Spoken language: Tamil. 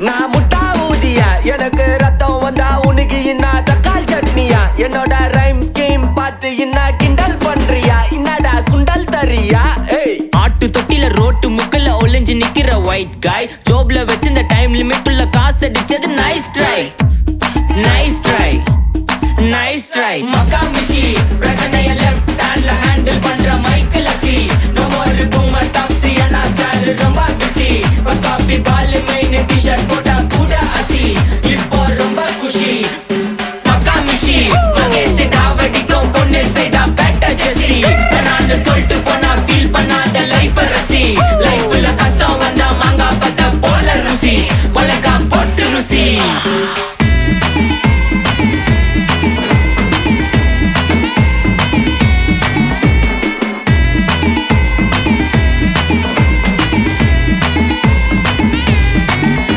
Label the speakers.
Speaker 1: நான் முட்டா ஊதியா எனக்கு ரத்தம் வந்தா உனக்கு இன்னா தக்காள் சட்னியா என்னோட ரைம் ஸ்கீம் பார்த்து இன்னா கிண்டல் பண்றியா என்னடா சுண்டல் தரியா
Speaker 2: ஆட்டு தொட்டில ரோட்டு முக்கல ஒளிஞ்சு நிக்கிற ஒயிட் காய் ஜோப்ல வச்சிருந்த டைம் லிமிட் உள்ள காசு அடிச்சது nice try nice try nice try மக்கா மிஷி பிரச்சனைய லெஃப்ட் ஹேண்ட்ல ஹேண்டில் பண்ற மைக்கேல் சி நோ மோர் பூமர் டாக்ஸி அண்ணா சார் ரொம்ப பிஸி பஸ் காப்பி பால் மெயின்